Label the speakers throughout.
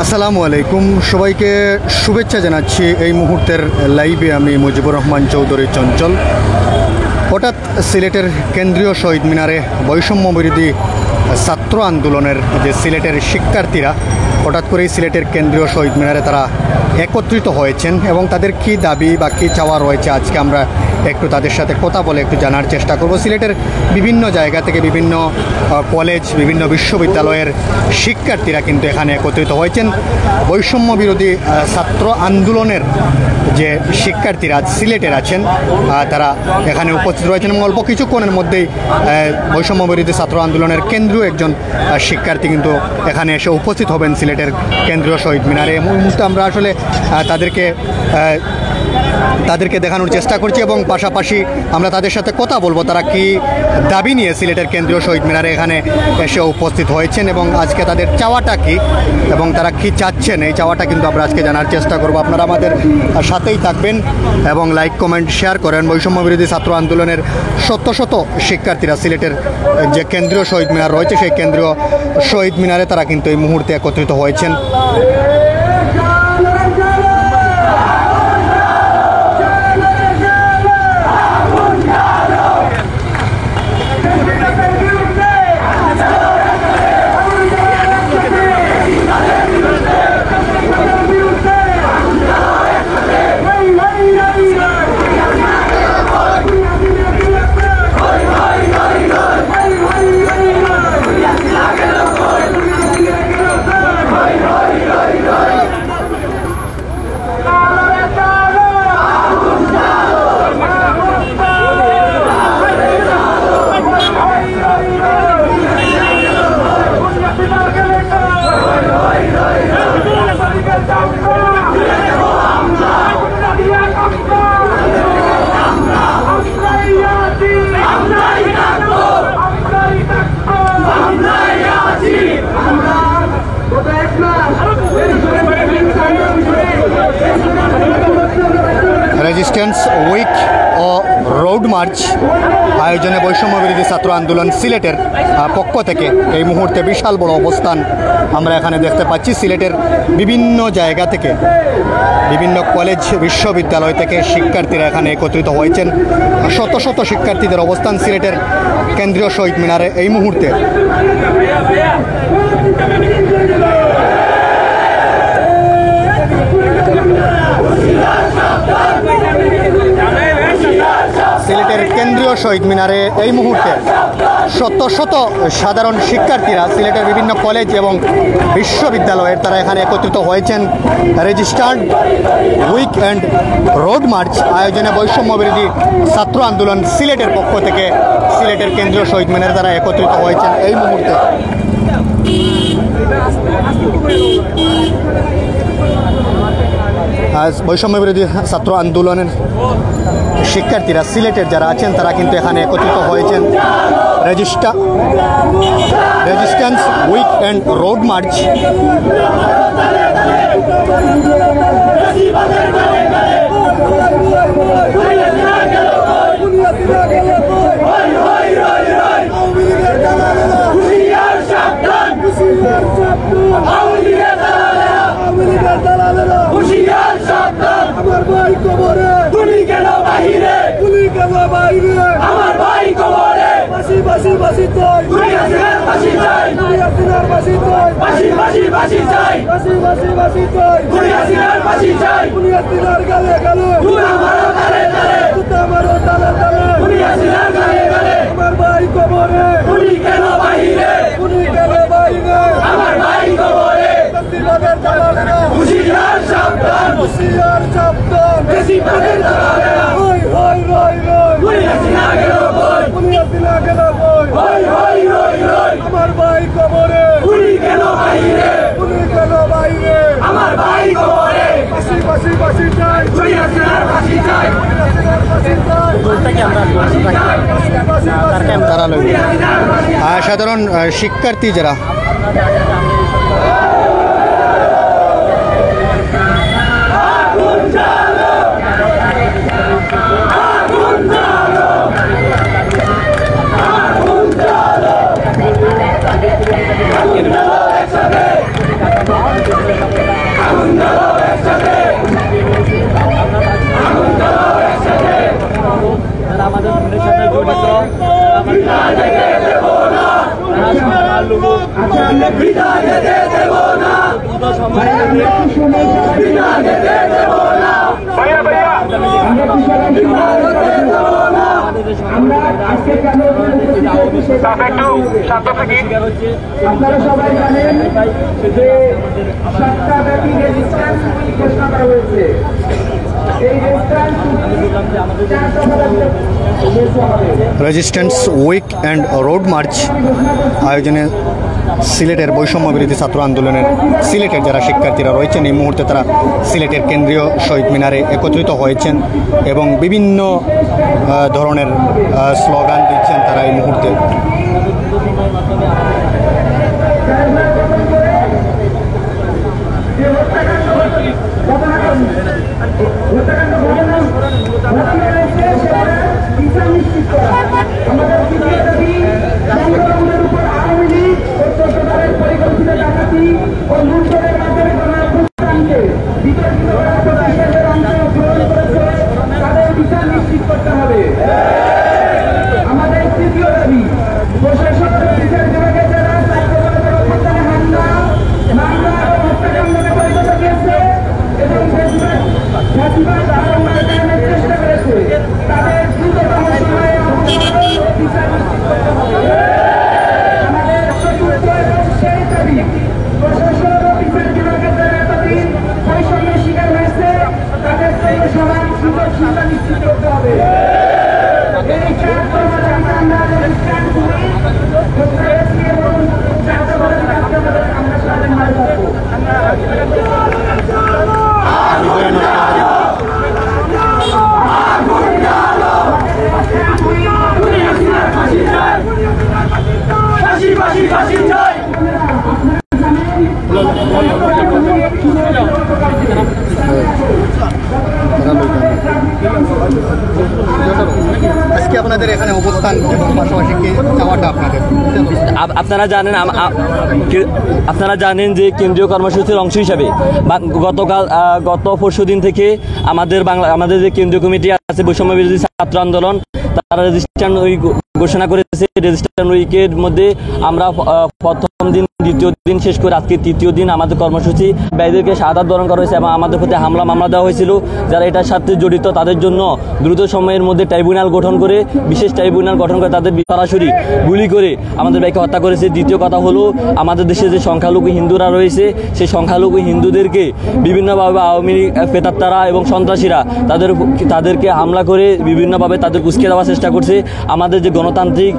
Speaker 1: আসসালামু আলাইকুম, সবাইকে শুভেচ্ছা জানাচ্ছি। এই মুহূর্তের লাইভে আমি মুজিবুর রহমান চৌধুরী চঞ্চল। হঠাৎ সিলেটের কেন্দ্রীয় শহীদ মিনারে বৈষম্য বিরোধী ছাত্র আন্দোলনের যে সিলেটের শিক্ষার্থীরা হঠাৎ করেই সিলেটের কেন্দ্রীয় শহীদ মিনারে তারা একত্রিত হয়েছেন এবং তাদের কী দাবি বা কী চাওয়া রয়েছে আজকে আমরা একটু তাদের সাথে কথা বলে একটু জানার চেষ্টা করব। সিলেটের বিভিন্ন জায়গা থেকে বিভিন্ন কলেজ, বিভিন্ন বিশ্ববিদ্যালয়ের শিক্ষার্থীরা কিন্তু এখানে একত্রিত হয়েছেন। বৈষম্য বিরোধী ছাত্র আন্দোলনের যে শিক্ষার্থীরা সিলেটের আছেন তারা এখানে উপস্থিত রয়েছেন এবং অল্প কিছুক্ষণের মধ্যেই বৈষম্য বিরোধী ছাত্র আন্দোলনের কেন্দ্রীয় একজন শিক্ষার্থী কিন্তু এখানে এসে উপস্থিত হবেন সিলেটের কেন্দ্রীয় শহীদ মিনারে। এই মুহূর্তে আমরা আসলে তাদেরকে দেখানোর চেষ্টা করছি এবং পাশাপাশি আমরা তাদের সাথে কথা বলবো তারা কি দাবি নিয়ে সিলেটের কেন্দ্রীয় শহীদ মিনারে এখানে এসে উপস্থিত হয়েছেন এবং আজকে তাদের চাওয়াটা কি এবং তারা কি চাচ্ছেন এই চাওয়াটা কিন্তু আমরা আজকে জানার চেষ্টা করব। আপনারা আমাদের সাথেই থাকবেন এবং লাইক কমেন্ট শেয়ার করেন। বৈষম্য বিরোধী ছাত্র আন্দোলনের শত শত শিক্ষার্থীরা সিলেটের যে কেন্দ্রীয় শহীদ মিনার রয়েছে সেই কেন্দ্রীয় শহীদ মিনারে তারা কিন্তু এই মুহূর্তে একত্রিত হয়েছেন। রেজিস্ট্যান্স উইক ও রোড মার্চ আয়োজনে বৈষম্য বিরোধী ছাত্র আন্দোলন সিলেটের পক্ষ থেকে এই মুহূর্তে বিশাল বড় অবস্থান আমরা এখানে দেখতে পাচ্ছি। সিলেটের বিভিন্ন জায়গা থেকে, বিভিন্ন কলেজ বিশ্ববিদ্যালয় থেকে শিক্ষার্থীরা এখানে একত্রিত হয়েছেন। শত শত শিক্ষার্থীদের অবস্থান সিলেটের কেন্দ্রীয় শহীদ মিনারে এই মুহূর্তে। সিলেটের কেন্দ্রীয় শহীদ মিনারে এই মুহূর্তে শত শত সাধারণ শিক্ষার্থীরা সিলেটের বিভিন্ন কলেজ এবং বিশ্ববিদ্যালয়ের তারা এখানে একত্রিত হয়েছেন। Registered week and road march আয়োজনে বৈষম্য বিরোধী ছাত্র আন্দোলন সিলেটের পক্ষ থেকে সিলেটের কেন্দ্রীয় শহীদ মিনারে তারা একত্রিত হয়েছেন এই মুহূর্তে। আজ বৈষম্য বিরোধী ছাত্র আন্দোলনের শিক্ষার্থীরা সিলেটের যারা আছেন তারা কিন্তু এখানে একত্রিত হয়েছেন। Resistance week and road march সাধারণ শিক্ষার্থী যারা
Speaker 2: একসাথে আপনারা সবাই জানেন যে সপ্তাহব্যাপী রেজিস্ট্যান্স ঘোষণা করা হয়েছে। এই
Speaker 1: resistance week and road march আয়োজনে সিলেটের বৈষম্য বিরোধী ছাত্র আন্দোলনের সিলেটের যারা শিক্ষার্থীরা রয়েছেন এই মুহূর্তে তারা সিলেটের কেন্দ্রীয় শহীদ মিনারে একত্রিত হয়েছেন এবং বিভিন্ন ধরনের স্লোগান দিচ্ছেন তারা এই মুহূর্তে। আজকে আপনাদের এখানে অবস্থান এবং পাশাপাশি কি চাওয়াটা আপনাদের?
Speaker 3: আপনারা জানেন যে কেন্দ্রীয় কর্মসূচির অংশ হিসাবে গত পরশুদিন থেকে আমাদের যে কেন্দ্রীয় কমিটি আছে বৈষম্য বিরোধী ছাত্র আন্দোলন তারা রেজিস্ট্রেশন উইক ঘোষণা করেছে। রেজিস্ট্রেশন উইকের মধ্যে আমরা প্রথম দিন দ্বিতীয় দিন শেষ করে আজকে তৃতীয় দিন আমাদের কর্মসূচি ব্যয়ীদেরকে শাহাদাত বরণ করা হয়েছে এবং আমাদের প্রতি মামলা দেওয়া হয়েছিল। যারা এটার সাথে জড়িত তাদের জন্য দ্রুত সময়ের মধ্যে ট্রাইব্যুনাল গঠন করে বিশেষ ট্রাইব্যুনাল গঠন করে তাদের সরাসরি গুলি করে আমাদের ভাইকে হত্যা করেছে। দ্বিতীয় কথা হলো আমাদের দেশে যে সংখ্যালঘু হিন্দুরা রয়েছে সেই সংখ্যালঘু হিন্দুদেরকে বিভিন্নভাবে আওয়ামী লীগ প্রেতাত্মারা এবং সন্ত্রাসীরা তাদেরকে হামলা করে বিভিন্নভাবে তাদের উস্কে দেওয়ার চেষ্টা করছে। আমাদের যে গণতান্ত্রিক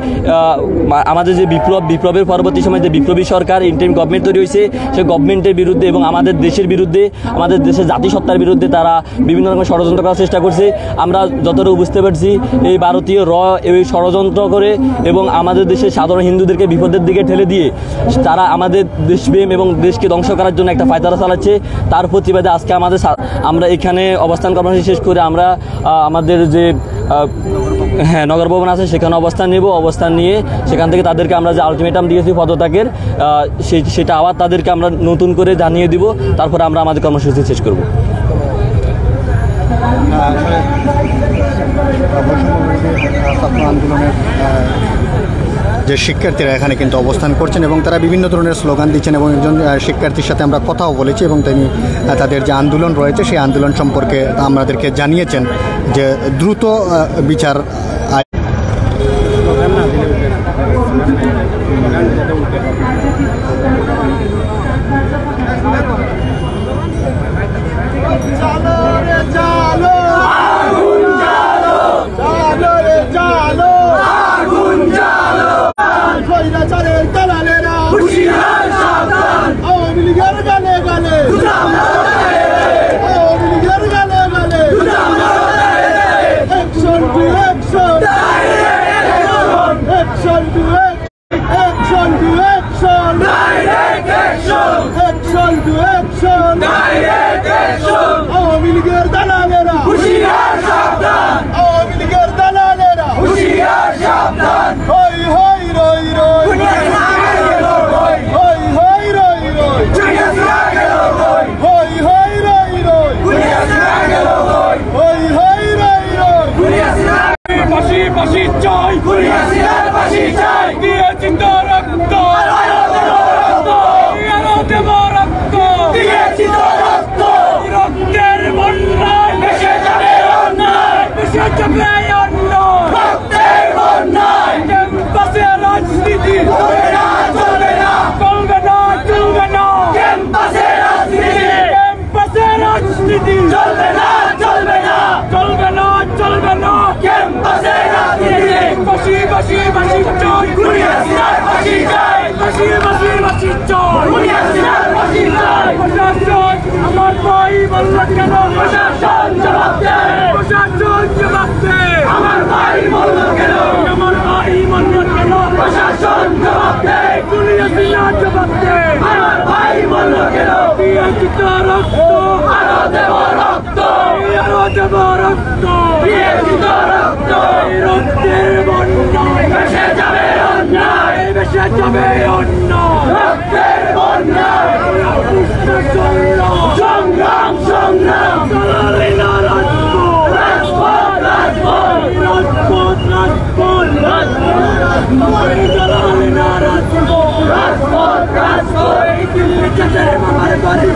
Speaker 3: আমাদের যে বিপ্লবের পরবর্তী সময় যে বিপ্লবী সরকার ইন্টারিম গভর্নমেন্ট তৈরি হয়েছে সেই গভর্নমেন্টের বিরুদ্ধে এবং আমাদের দেশের বিরুদ্ধে আমাদের দেশের জাতিসত্তার বিরুদ্ধে তারা বিভিন্ন রকমের ষড়যন্ত্র করার চেষ্টা করছে। আমরা যতটুকু বুঝতে পারছি এই ভারতীয় এই ষড়যন্ত্র করে এবং আমাদের দেশের সাধারণ হিন্দুদেরকে বিপদের দিকে ঠেলে দিয়ে তারা আমাদের দেশপ্রেম এবং দেশকে ধ্বংস করার জন্য একটা ফায়দারা চালাচ্ছে। তার প্রতিবাদে আজকে আমরা এখানে অবস্থান কর্মসূচি শেষ করে আমরা আমাদের যে নগর ভবন আছে সেখানে অবস্থান নেব। অবস্থান নিয়ে সেখান থেকে তাদেরকে আমরা যে আলটিমেটাম দিয়েছি পদত্যাগের সেটা আবার তাদেরকে আমরা নতুন করে জানিয়ে দিব। তারপরে আমরা আমাদের কর্মসূচি শেষ করব।
Speaker 1: আন্দোলনের যে শিক্ষার্থীরা এখানে কিন্তু অবস্থান করছেন এবং তারা বিভিন্ন ধরনের স্লোগান দিচ্ছেন এবং একজন শিক্ষার্থীর সাথে আমরা কথাও বলেছি এবং তিনি তাদের যে আন্দোলন রয়েছে সেই আন্দোলন সম্পর্কে আমাদেরকে জানিয়েছেন যে দ্রুত বিচার
Speaker 2: Hoy, hoy,
Speaker 4: যাবে অন্য রক্তের বন্যায় ক্যাম্পাসে রাজনীতি চলবে না চলবে না চলবে না চলবে না ক্যাম্পাসে রাজনীতি চলবে না চলবে না চলবে না চলবে না ক্যাম্পাসে রাজনীতি বাসি বাসি বাসি চল গুড়িয়া সিনার বাসি চাই বাসি বাসি বাসি চল গুড়িয়া সিনার বাসি চাই প্রশাসন আমার ভাই বলল কেন প্রশাসন জবাব দে প্রশাসন জবাব দে আমার ভাই বলল কেন আমার ভাই বলল কেন প্রশাসন জবাব দে গুড়িয়া সিনার জবাব দে আমার ভাই বলল কেন দিয়েছি তো রক্ত আরো দেব রক্ত আরো দেব রক্ত দিয়েছি তো রক্ত রক্তের বন্যায় ভেসে যাবে অন্যায় ভেসে যাবে অন্য রক্তের বন্যায় সংগ্রাম সংগ্রাম চলালে না রাজপথ রাজপথ রাজপথ রাজপথ রাজপথ চলালে না রাজপথ রাজপথ রাজপথ দিল্লি যাবে মামার বাড়ি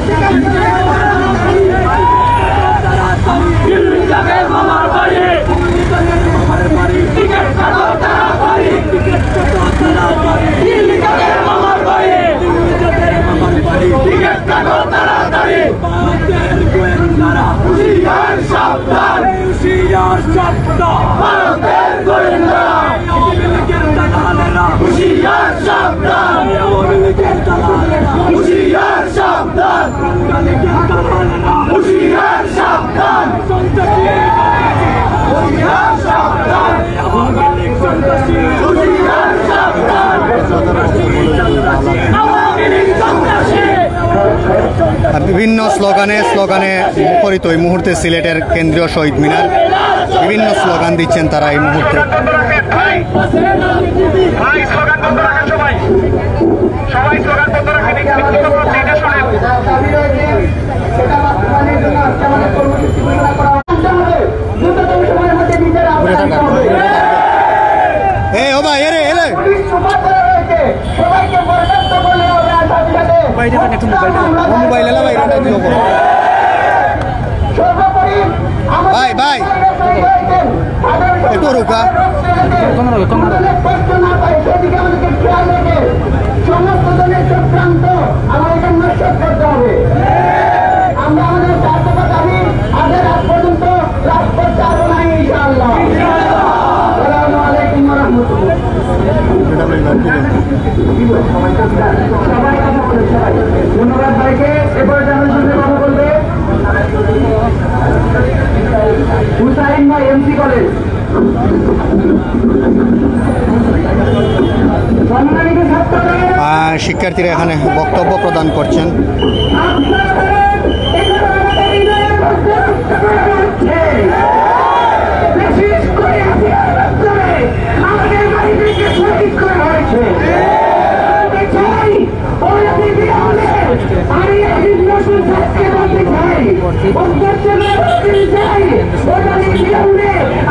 Speaker 4: দিল্লি যাবে মামার বাড়ি মামার বাড়ি টিকিট কাটো তাড়াতাড়ি টিকিট কাটো তাড়াতাড়ি দিল্লি যাবে মামার বাড়ি দিল্লি যাবে মামার বাড়ি টিকিট কাটো তাড়াতাড়ি ভারতের গোয়েন্দারা হুঁশিয়ার সাবধান হুঁশিয়ার সাবধান ভারতের গোয়েন্দারা আওয়ামী লীগের দালালেরা হুঁশিয়ার সাবধান আওয়ামী লীগের দালালেরা হুঁশিয়ার সাবধান বাঙালি লীগের দালালেরা হুঁশিয়ার সাবধান সন্ত্রাসী হুঁশিয়ার সাবধান আওয়ামী লীগ সন্ত্রাসী হুঁশিয়ার সাবধান সন্ত্রাসী আওয়ামী লীগ সন্ত্রাসী
Speaker 1: বিভিন্ন স্লোগানে মুখরিত এই মুহূর্তে সিলেটের কেন্দ্রীয় শহীদ মিনার বিভিন্ন স্লোগান দিচ্ছেন তারা এই মুহূর্তে। ভাই ভাই একটু রুকা
Speaker 2: সমস্ত দলের চক্রান্ত আমাদের নষ্ট করতে হবে। আমরা আমাদের চারটা দাবি আগে রাত পর্যন্ত রাজপথ চাবো না ইনশাআল্লাহ। আসসালামু আলাইকুম ওয়া রাহমাতুল্লাহ। ধন্যবাদ ভাইকে। এবার জানার সঙ্গে কথা বলবে হুসাইন ভাই, এমসি কলেজ।
Speaker 1: শিক্ষার্থীরা এখানে বক্তব্য প্রদান করছেন।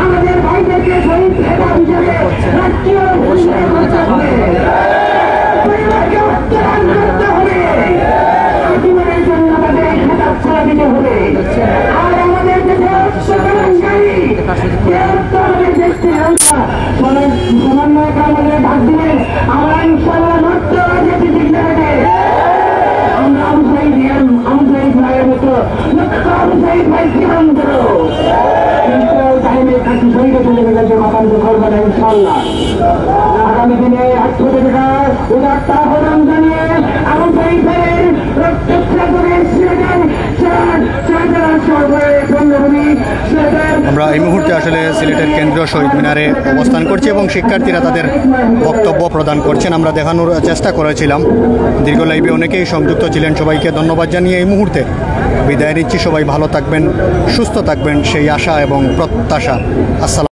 Speaker 2: আমাদের ভাইদেরকে শহীদ হিসেবে রাষ্ট্রীয় আর আমাদের সমন্বয়কে আমাদের ভাগ দিলে আমরা ইনশাল্লাহ মাত্র আমরা আমসাই ভাইয়ের মতো আমসাই ভাই সীমান্ত টাইমে কাছে শহীদে চলে গেছে মাকান্ত করবে না ইনশাল্লাহ। আগামী দিনে 800 টাকা উদারতা আহ্বান জানিয়ে আমসাই ভাইয়ের
Speaker 1: আমরা এই মুহূর্তে আসলে সিলেটের কেন্দ্রীয় শহীদ মিনারে অবস্থান করছি এবং শিক্ষার্থীরা তাদের বক্তব্য প্রদান করছেন। আমরা দেখানোর চেষ্টা করেছিলাম, দীর্ঘ লাইভে অনেকেই সংযুক্ত ছিলেন। সবাইকে ধন্যবাদ জানিয়ে এই মুহূর্তে বিদায় নিচ্ছি। সবাই ভালো থাকবেন, সুস্থ থাকবেন সেই আশা এবং প্রত্যাশা। আসসালাম।